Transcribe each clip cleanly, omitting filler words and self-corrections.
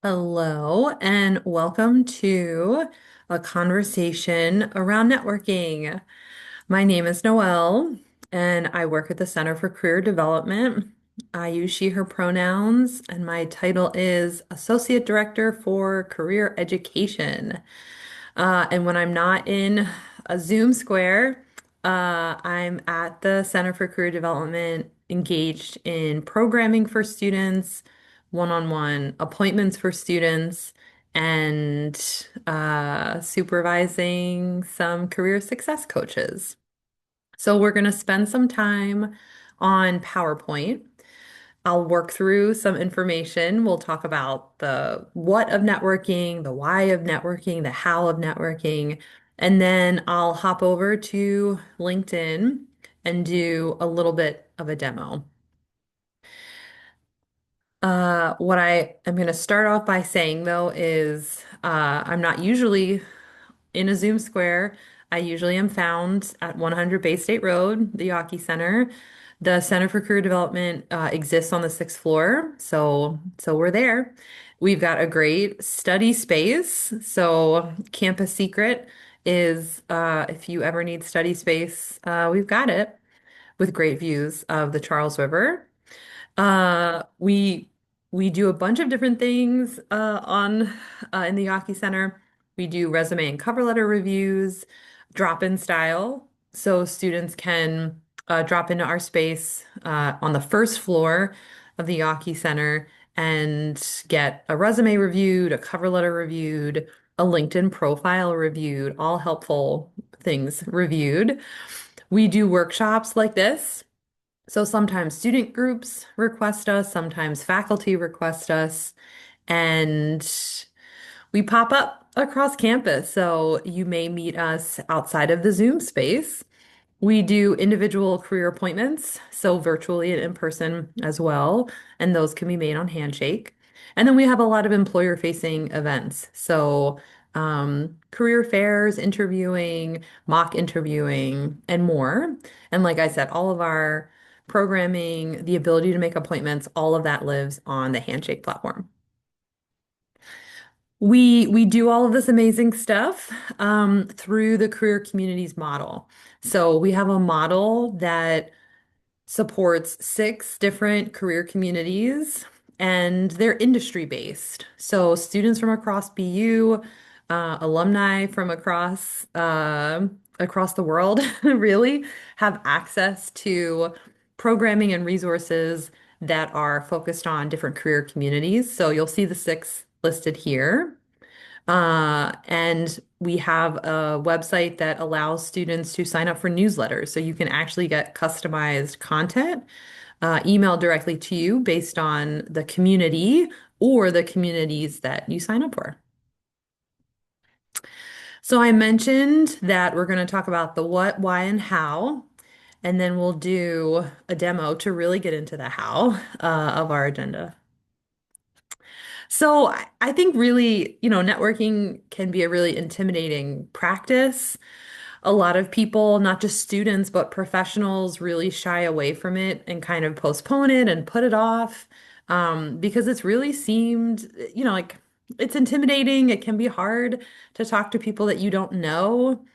Hello, and welcome to a conversation around networking. My name is Noelle, and I work at the Center for Career Development. I use she, her pronouns, and my title is Associate Director for Career Education. And when I'm not in a Zoom square, I'm at the Center for Career Development, engaged in programming for students, one-on-one appointments for students, and supervising some career success coaches. So we're going to spend some time on PowerPoint. I'll work through some information. We'll talk about the what of networking, the why of networking, the how of networking, and then I'll hop over to LinkedIn and do a little bit of a demo. What I am going to start off by saying though is I'm not usually in a Zoom square. I usually am found at 100 Bay State Road, the Yawkey Center. The Center for Career Development exists on the sixth floor, so we're there. We've got a great study space. So campus secret is if you ever need study space, we've got it with great views of the Charles River. Uh, we we do a bunch of different things on in the Yawkey Center. We do resume and cover letter reviews, drop-in style, so students can drop into our space on the first floor of the Yawkey Center and get a resume reviewed, a cover letter reviewed, a LinkedIn profile reviewed, all helpful things reviewed. We do workshops like this. So sometimes student groups request us, sometimes faculty request us, and we pop up across campus. So you may meet us outside of the Zoom space. We do individual career appointments, so virtually and in person as well, and those can be made on Handshake. And then we have a lot of employer-facing events. So career fairs, interviewing, mock interviewing, and more. And like I said, all of our programming, the ability to make appointments, all of that lives on the Handshake platform. We do all of this amazing stuff through the career communities model. So we have a model that supports six different career communities, and they're industry based. So students from across BU, alumni from across the world, really have access to programming and resources that are focused on different career communities. So you'll see the six listed here. And we have a website that allows students to sign up for newsletters. So you can actually get customized content emailed directly to you based on the community or the communities that you sign up for. So I mentioned that we're going to talk about the what, why, and how, and then we'll do a demo to really get into the how of our agenda. So I think really, networking can be a really intimidating practice. A lot of people, not just students, but professionals, really shy away from it and kind of postpone it and put it off because it's really seemed, like it's intimidating. It can be hard to talk to people that you don't know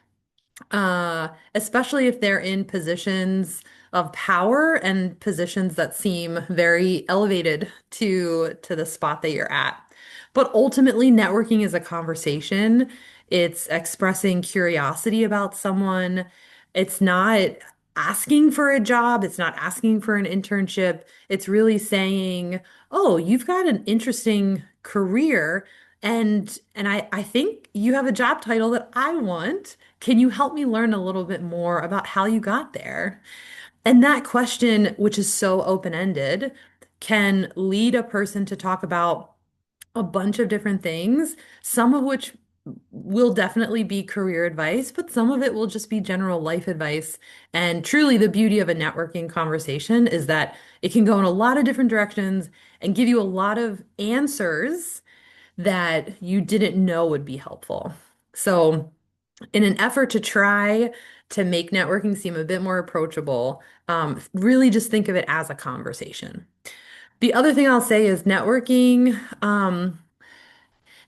especially if they're in positions of power and positions that seem very elevated to the spot that you're at. But ultimately, networking is a conversation. It's expressing curiosity about someone. It's not asking for a job. It's not asking for an internship. It's really saying, "Oh, you've got an interesting career, and I think you have a job title that I want. Can you help me learn a little bit more about how you got there?" And that question, which is so open-ended, can lead a person to talk about a bunch of different things, some of which will definitely be career advice, but some of it will just be general life advice. And truly, the beauty of a networking conversation is that it can go in a lot of different directions and give you a lot of answers that you didn't know would be helpful. So, in an effort to try to make networking seem a bit more approachable, really just think of it as a conversation. The other thing I'll say is networking.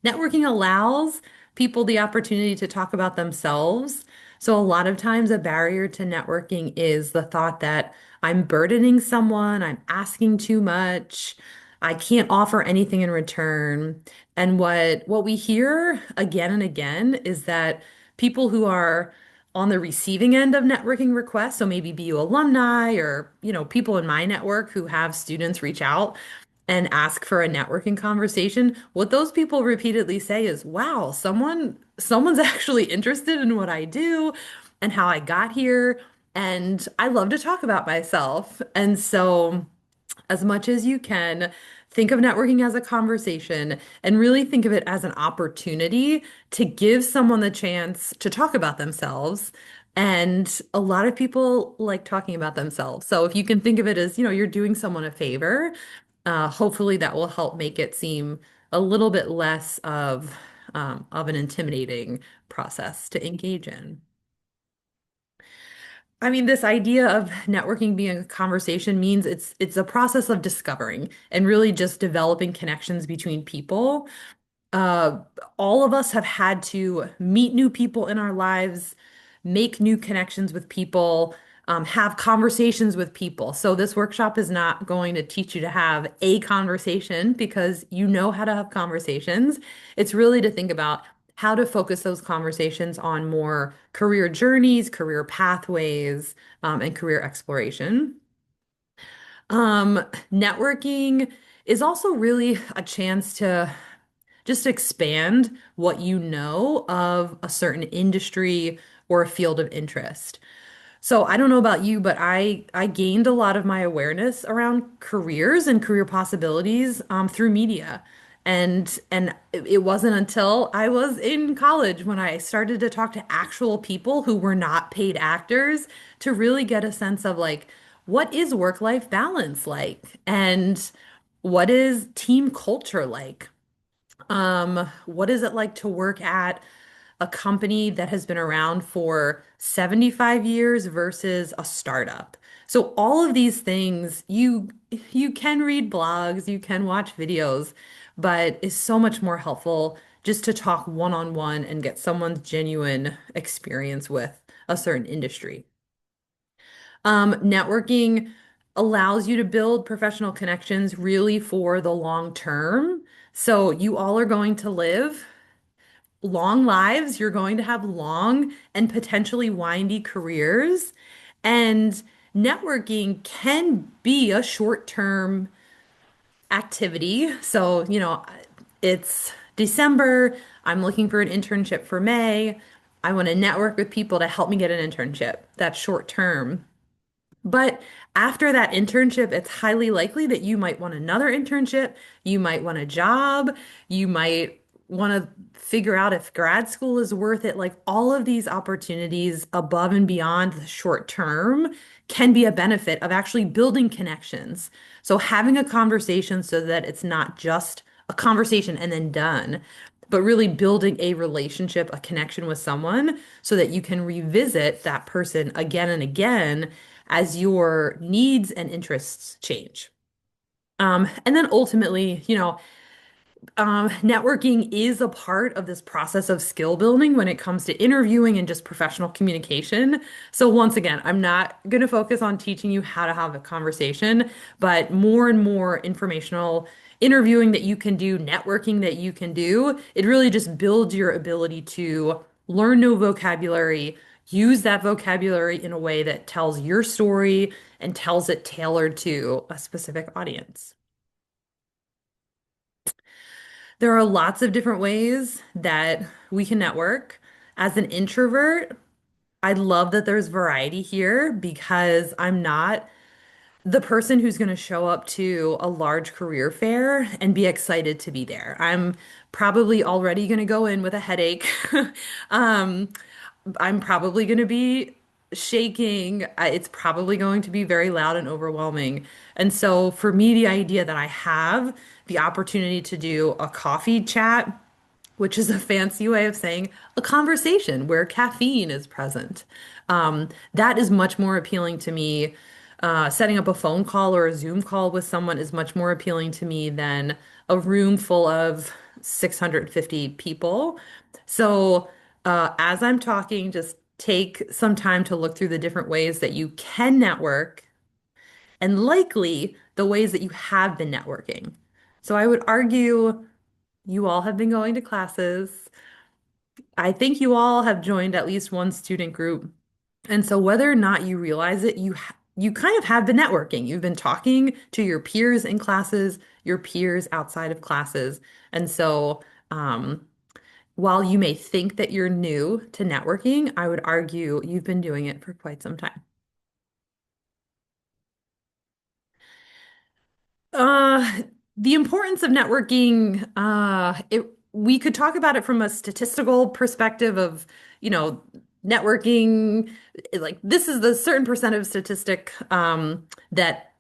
networking allows people the opportunity to talk about themselves. So a lot of times a barrier to networking is the thought that I'm burdening someone, I'm asking too much, I can't offer anything in return. And what we hear again and again is that people who are on the receiving end of networking requests, so maybe BU alumni or, people in my network who have students reach out and ask for a networking conversation, what those people repeatedly say is, "Wow, someone's actually interested in what I do and how I got here, and I love to talk about myself." And so as much as you can, think of networking as a conversation and really think of it as an opportunity to give someone the chance to talk about themselves. And a lot of people like talking about themselves. So if you can think of it as, you're doing someone a favor, hopefully that will help make it seem a little bit less of an intimidating process to engage in. I mean, this idea of networking being a conversation means it's a process of discovering and really just developing connections between people. Uh, all of us have had to meet new people in our lives, make new connections with people, have conversations with people. So this workshop is not going to teach you to have a conversation because you know how to have conversations. It's really to think about how to focus those conversations on more career journeys, career pathways, and career exploration. Um, Networking is also really a chance to just expand what you know of a certain industry or a field of interest. So I don't know about you, but I gained a lot of my awareness around careers and career possibilities through media. And it wasn't until I was in college when I started to talk to actual people who were not paid actors to really get a sense of like, what is work-life balance like? And what is team culture like? What is it like to work at a company that has been around for 75 years versus a startup? So all of these things, you can read blogs, you can watch videos, but it's so much more helpful just to talk one-on-one and get someone's genuine experience with a certain industry. Networking allows you to build professional connections really for the long term. So you all are going to live long lives. You're going to have long and potentially windy careers. And networking can be a short-term activity. So, it's December. I'm looking for an internship for May. I want to network with people to help me get an internship. That's short term. But after that internship, it's highly likely that you might want another internship, you might want a job, you might want to figure out if grad school is worth it. Like all of these opportunities above and beyond the short term can be a benefit of actually building connections. So having a conversation so that it's not just a conversation and then done, but really building a relationship, a connection with someone so that you can revisit that person again and again as your needs and interests change. And then ultimately, networking is a part of this process of skill building when it comes to interviewing and just professional communication. So once again, I'm not going to focus on teaching you how to have a conversation, but more and more informational interviewing that you can do, networking that you can do. It really just builds your ability to learn new vocabulary, use that vocabulary in a way that tells your story and tells it tailored to a specific audience. There are lots of different ways that we can network. As an introvert, I love that there's variety here because I'm not the person who's going to show up to a large career fair and be excited to be there. I'm probably already going to go in with a headache. Um, I'm probably going to be shaking. It's probably going to be very loud and overwhelming. And so for me, the idea that I have the opportunity to do a coffee chat, which is a fancy way of saying a conversation where caffeine is present. That is much more appealing to me. Setting up a phone call or a Zoom call with someone is much more appealing to me than a room full of 650 people. So, as I'm talking, just take some time to look through the different ways that you can network and likely the ways that you have been networking. So, I would argue you all have been going to classes. I think you all have joined at least one student group. And so whether or not you realize it, you kind of have been networking. You've been talking to your peers in classes, your peers outside of classes. And so while you may think that you're new to networking, I would argue you've been doing it for quite some time. Uh, the importance of networking, we could talk about it from a statistical perspective of, you know, networking, like this is the certain percent of statistic that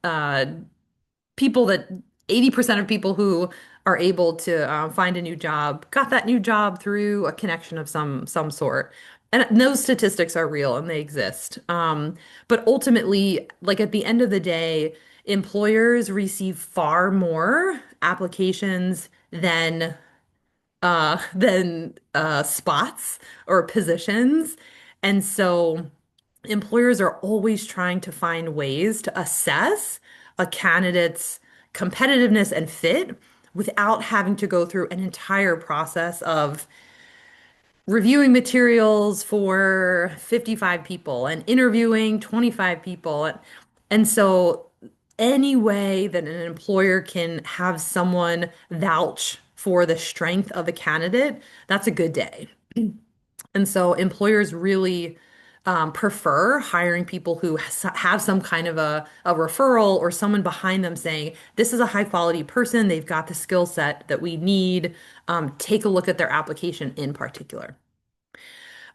people that 80% of people who are able to find a new job got that new job through a connection of some sort. And those statistics are real and they exist. But ultimately, like at the end of the day, employers receive far more applications than spots or positions. And so employers are always trying to find ways to assess a candidate's competitiveness and fit without having to go through an entire process of reviewing materials for 55 people and interviewing 25 people. And so any way that an employer can have someone vouch for the strength of a candidate, that's a good day. And so employers really prefer hiring people who have some kind of a referral or someone behind them saying, this is a high quality person, they've got the skill set that we need. Take a look at their application in particular.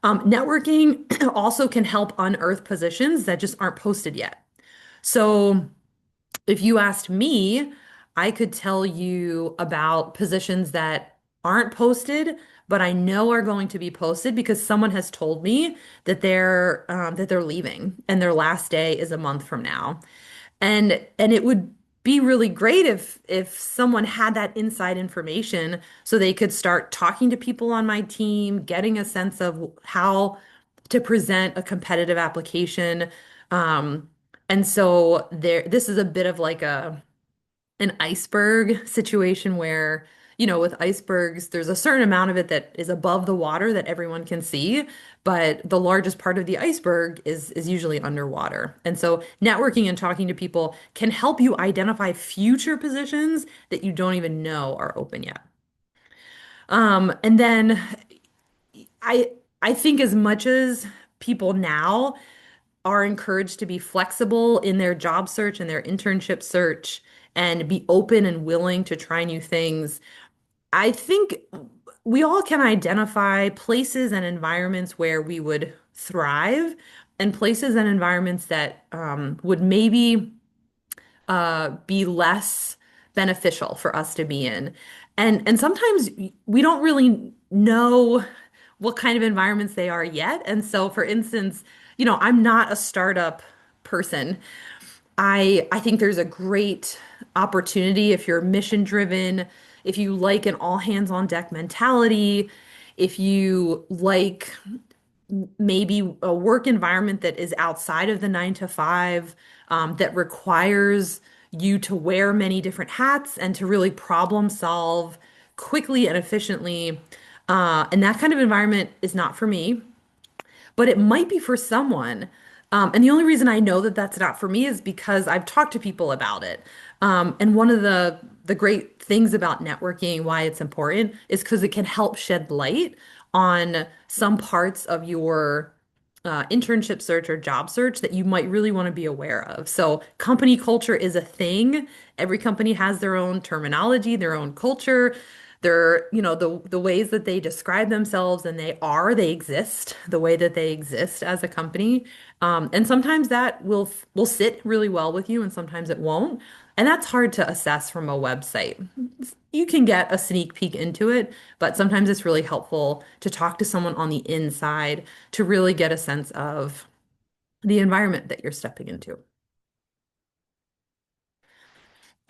Networking also can help unearth positions that just aren't posted yet. So if you asked me, I could tell you about positions that aren't posted, but I know are going to be posted because someone has told me that they're leaving and their last day is a month from now. And it would be really great if someone had that inside information so they could start talking to people on my team, getting a sense of how to present a competitive application. Um, and so this is a bit of like an iceberg situation where, you know, with icebergs, there's a certain amount of it that is above the water that everyone can see, but the largest part of the iceberg is usually underwater. And so networking and talking to people can help you identify future positions that you don't even know are open yet. And then I I think as much as people now are encouraged to be flexible in their job search and their internship search and be open and willing to try new things. I think we all can identify places and environments where we would thrive and places and environments that would maybe be less beneficial for us to be in. And sometimes we don't really know what kind of environments they are yet. And so, for instance, you know, I'm not a startup person. I think there's a great opportunity if you're mission driven, if you like an all hands on deck mentality, if you like maybe a work environment that is outside of the 9 to 5, that requires you to wear many different hats and to really problem solve quickly and efficiently. And that kind of environment is not for me, but it might be for someone. And the only reason I know that that's not for me is because I've talked to people about it. And one of the great things about networking, why it's important, is because it can help shed light on some parts of your internship search or job search that you might really want to be aware of. So company culture is a thing. Every company has their own terminology, their own culture, their, you know, the ways that they describe themselves and they exist, the way that they exist as a company. And sometimes that will sit really well with you and sometimes it won't. And that's hard to assess from a website. You can get a sneak peek into it, but sometimes it's really helpful to talk to someone on the inside to really get a sense of the environment that you're stepping into.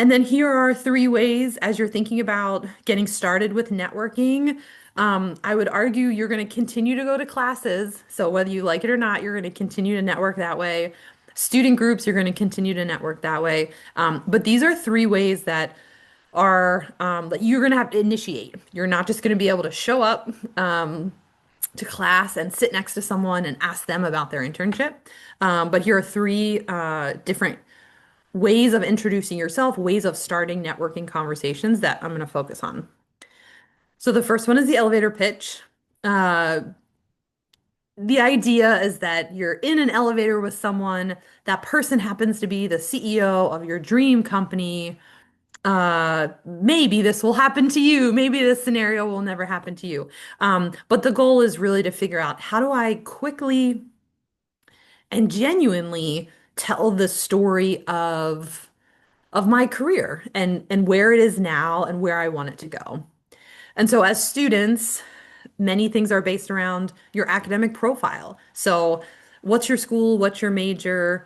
And then here are three ways as you're thinking about getting started with networking. I would argue you're going to continue to go to classes. So whether you like it or not, you're going to continue to network that way. Student groups, you're going to continue to network that way. But these are three ways that are that you're going to have to initiate. You're not just going to be able to show up to class and sit next to someone and ask them about their internship. But here are three different ways of introducing yourself, ways of starting networking conversations that I'm going to focus on. So the first one is the elevator pitch. Uh, the idea is that you're in an elevator with someone, that person happens to be the CEO of your dream company. Maybe this will happen to you. Maybe this scenario will never happen to you. But the goal is really to figure out how do I quickly and genuinely tell the story of my career and where it is now and where I want it to go. And so as students, many things are based around your academic profile. So what's your school? What's your major?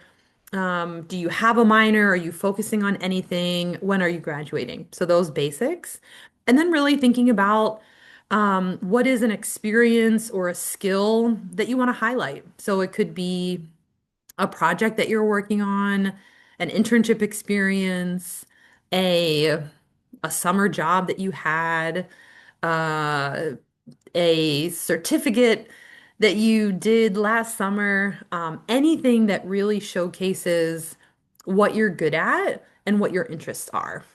Do you have a minor? Are you focusing on anything? When are you graduating? So those basics. And then really thinking about what is an experience or a skill that you want to highlight. So it could be a project that you're working on, an internship experience, a a summer job that you had, uh, a certificate that you did last summer, anything that really showcases what you're good at and what your interests are.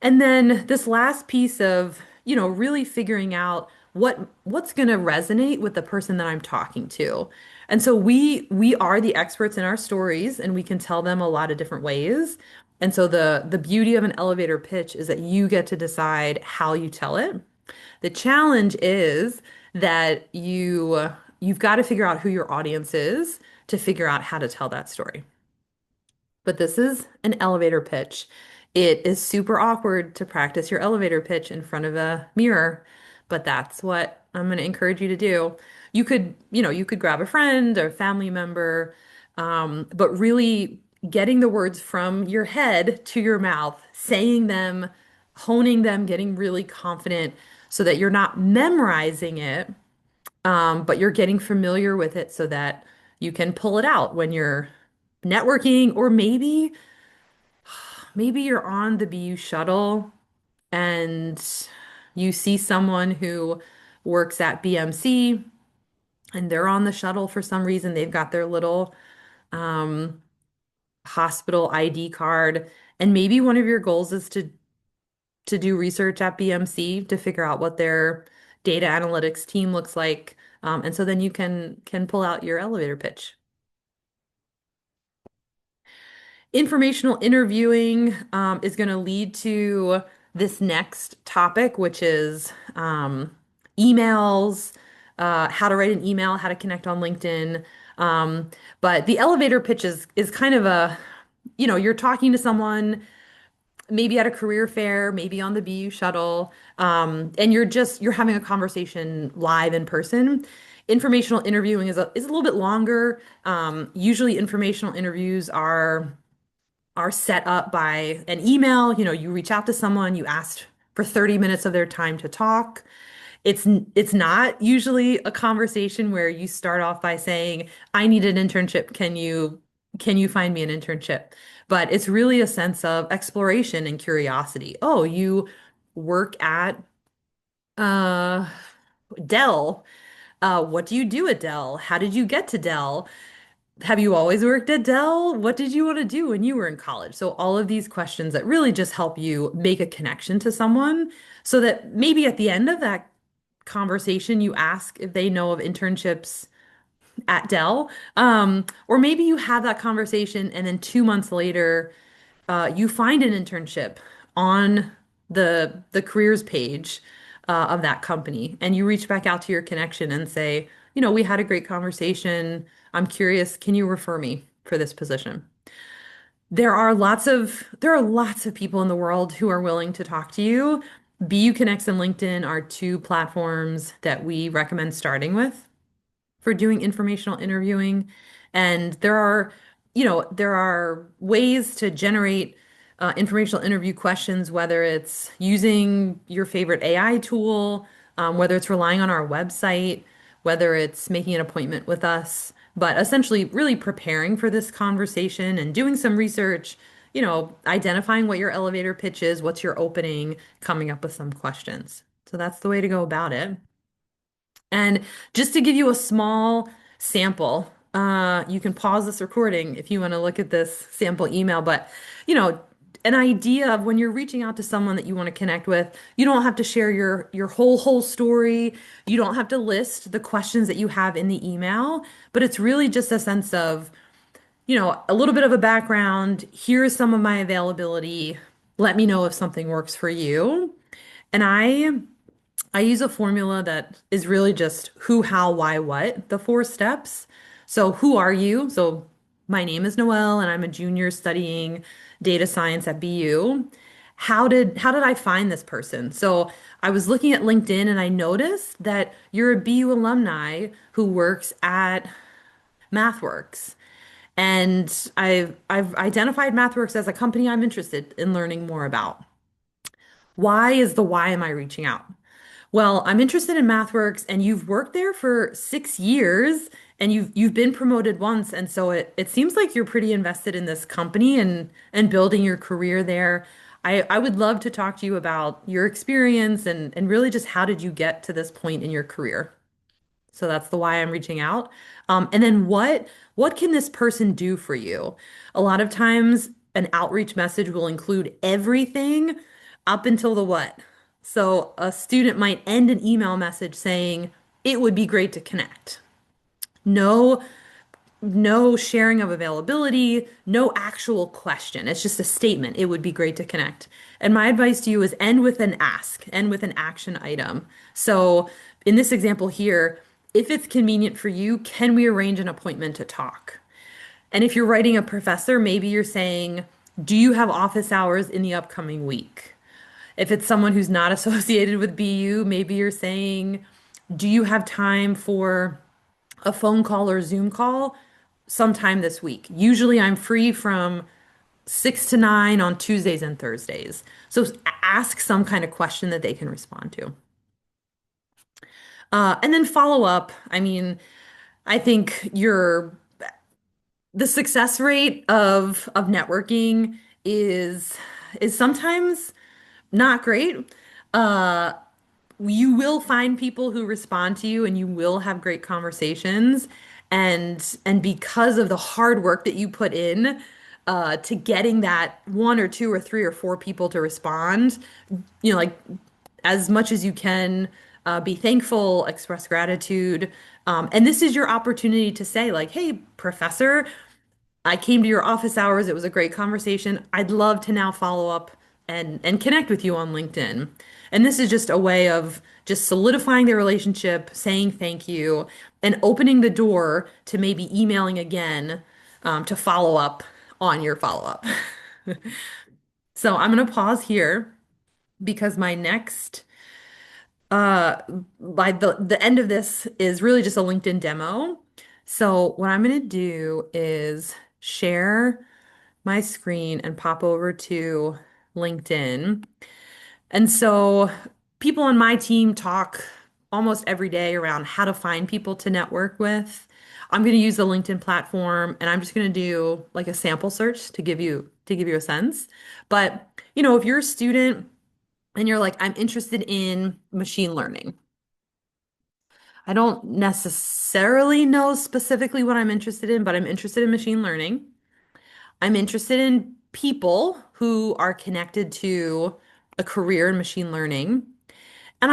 And then this last piece of, really figuring out what's going to resonate with the person that I'm talking to. And so we are the experts in our stories and we can tell them a lot of different ways. And so the beauty of an elevator pitch is that you get to decide how you tell it. The challenge is that you've got to figure out who your audience is to figure out how to tell that story. But this is an elevator pitch. It is super awkward to practice your elevator pitch in front of a mirror, but that's what I'm going to encourage you to do. You could grab a friend or family member, but really getting the words from your head to your mouth, saying them, honing them, getting really confident so that you're not memorizing it, but you're getting familiar with it so that you can pull it out when you're networking, or maybe you're on the BU shuttle and you see someone who works at BMC and they're on the shuttle for some reason. They've got their little um, hospital ID card, and maybe one of your goals is to do research at BMC to figure out what their data analytics team looks like. And so then you can pull out your elevator pitch. Informational interviewing is going to lead to this next topic, which is emails, how to write an email, how to connect on LinkedIn. But the elevator pitch is kind of you're talking to someone maybe at a career fair, maybe on the BU shuttle, and you're having a conversation live in person. Informational interviewing is a little bit longer. Usually, informational interviews are set up by an email. You reach out to someone, you ask for 30 minutes of their time to talk. It's not usually a conversation where you start off by saying, "I need an internship. Can you find me an internship?" But it's really a sense of exploration and curiosity. Oh, you work at uh Dell. What do you do at Dell? How did you get to Dell? Have you always worked at Dell? What did you want to do when you were in college? So all of these questions that really just help you make a connection to someone so that maybe at the end of that conversation, you ask if they know of internships at Dell. Or maybe you have that conversation and then 2 months later, you find an internship on the careers page of that company, and you reach back out to your connection and say, we had a great conversation. I'm curious, can you refer me for this position? There are lots of people in the world who are willing to talk to you. BU Connects and LinkedIn are two platforms that we recommend starting with for doing informational interviewing. And there are ways to generate informational interview questions, whether it's using your favorite AI tool, whether it's relying on our website, whether it's making an appointment with us, but essentially really preparing for this conversation and doing some research, identifying what your elevator pitch is, what's your opening, coming up with some questions. So that's the way to go about it. And just to give you a small sample, you can pause this recording if you want to look at this sample email, but you know, an idea of when you're reaching out to someone that you want to connect with, you don't have to share your whole story. You don't have to list the questions that you have in the email, but it's really just a sense of, a little bit of a background. Here's some of my availability. Let me know if something works for you. And I use a formula that is really just who, how, why, what, the four steps. So, who are you? So, my name is Noelle and I'm a junior studying data science at BU. How did I find this person? So, I was looking at LinkedIn and I noticed that you're a BU alumni who works at MathWorks. And I've identified MathWorks as a company I'm interested in learning more about. Why am I reaching out? Well, I'm interested in MathWorks and you've worked there for 6 years and you've been promoted once. And so it seems like you're pretty invested in this company and building your career there. I would love to talk to you about your experience and really just how did you get to this point in your career? So that's the why I'm reaching out. And then what can this person do for you? A lot of times an outreach message will include everything up until the what. So a student might end an email message saying, it would be great to connect. No, no sharing of availability, no actual question. It's just a statement. It would be great to connect. And my advice to you is end with an ask, end with an action item. So in this example here, if it's convenient for you, can we arrange an appointment to talk? And if you're writing a professor, maybe you're saying, do you have office hours in the upcoming week? If it's someone who's not associated with BU, maybe you're saying, do you have time for a phone call or Zoom call sometime this week? Usually I'm free from 6 to 9 on Tuesdays and Thursdays. So ask some kind of question that they can respond to. And then follow up. I mean, I think the success rate of networking is sometimes not great. Uh, you will find people who respond to you and you will have great conversations. And because of the hard work that you put in to getting that one or two or three or four people to respond, like as much as you can, be thankful, express gratitude. And this is your opportunity to say, like, hey, professor, I came to your office hours. It was a great conversation. I'd love to now follow up and connect with you on LinkedIn. And this is just a way of just solidifying the relationship, saying thank you, and opening the door to maybe emailing again to follow up on your follow up. So I'm going to pause here because my next uh by the end of this is really just a LinkedIn demo. So what I'm going to do is share my screen and pop over to LinkedIn. And so people on my team talk almost every day around how to find people to network with. I'm going to use the LinkedIn platform and I'm just going to do like a sample search to give you a sense. But, if you're a student and you're like, I'm interested in machine learning. I don't necessarily know specifically what I'm interested in, but I'm interested in machine learning. I'm interested in people who are connected to a career in machine learning. And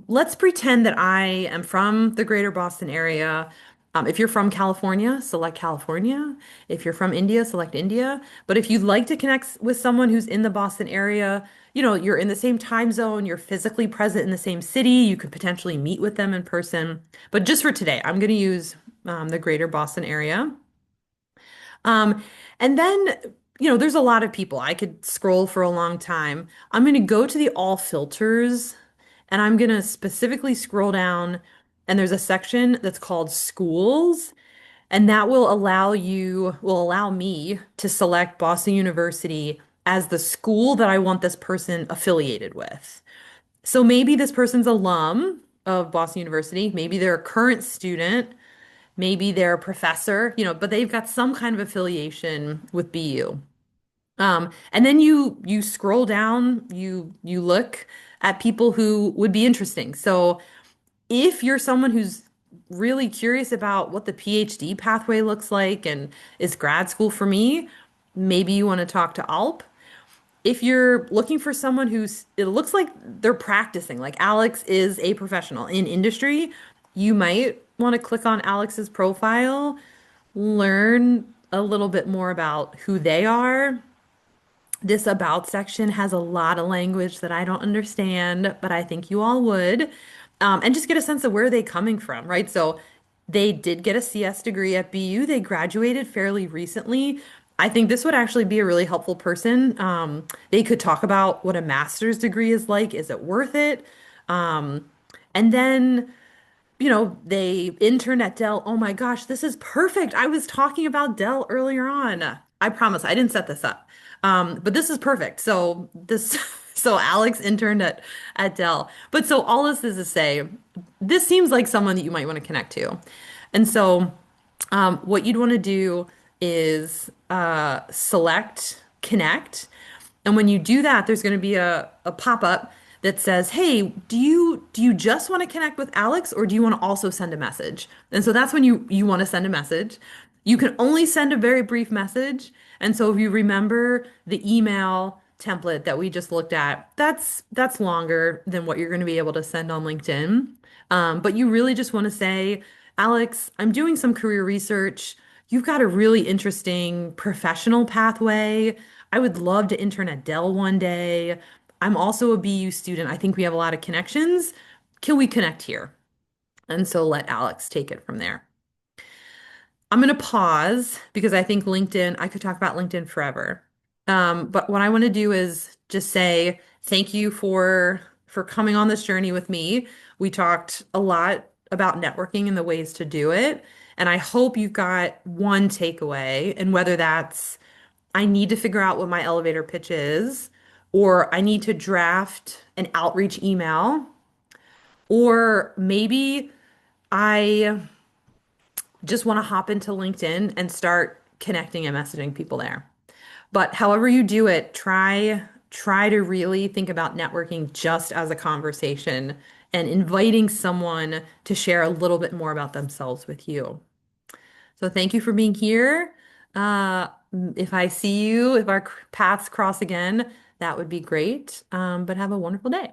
let's pretend that I am from the greater Boston area. If you're from California, select California. If you're from India, select India. But if you'd like to connect with someone who's in the Boston area, you're in the same time zone, you're physically present in the same city, you could potentially meet with them in person. But just for today, I'm going to use the greater Boston area. Um, and then, there's a lot of people. I could scroll for a long time. I'm going to go to the all filters and I'm going to specifically scroll down and there's a section that's called schools. And that will allow me to select Boston University as the school that I want this person affiliated with. So maybe this person's alum of Boston University, maybe they're a current student, maybe they're a professor, but they've got some kind of affiliation with BU. And then you scroll down, you look at people who would be interesting. So if you're someone who's really curious about what the PhD pathway looks like and is grad school for me, maybe you want to talk to Alp. If you're looking for someone it looks like they're practicing, like Alex is a professional in industry, you might want to click on Alex's profile, learn a little bit more about who they are. This about section has a lot of language that I don't understand, but I think you all would. And just get a sense of where they're coming from, right? So they did get a CS degree at BU. They graduated fairly recently. I think this would actually be a really helpful person. They could talk about what a master's degree is like. Is it worth it? Um, and then they interned at Dell. Oh my gosh, this is perfect. I was talking about Dell earlier on. I promise I didn't set this up. But this is perfect. So Alex interned at Dell. But so all this is to say, this seems like someone that you might want to connect to. And so what you'd want to do is select connect. And when you do that, there's going to be a pop-up that says, "Hey, do you just want to connect with Alex or do you want to also send a message?" And so that's when you want to send a message. You can only send a very brief message. And so if you remember the email template that we just looked at, that's longer than what you're going to be able to send on LinkedIn. But you really just want to say, Alex, I'm doing some career research. You've got a really interesting professional pathway. I would love to intern at Dell one day. I'm also a BU student. I think we have a lot of connections. Can we connect here? And so let Alex take it from there. I'm going to pause because I think I could talk about LinkedIn forever. But what I want to do is just say thank you for coming on this journey with me. We talked a lot about networking and the ways to do it. And I hope you've got one takeaway, and whether that's I need to figure out what my elevator pitch is, or I need to draft an outreach email, or maybe I just want to hop into LinkedIn and start connecting and messaging people there. But however you do it, try to really think about networking just as a conversation and inviting someone to share a little bit more about themselves with you. So thank you for being here. Uh, if our paths cross again, that would be great. But have a wonderful day.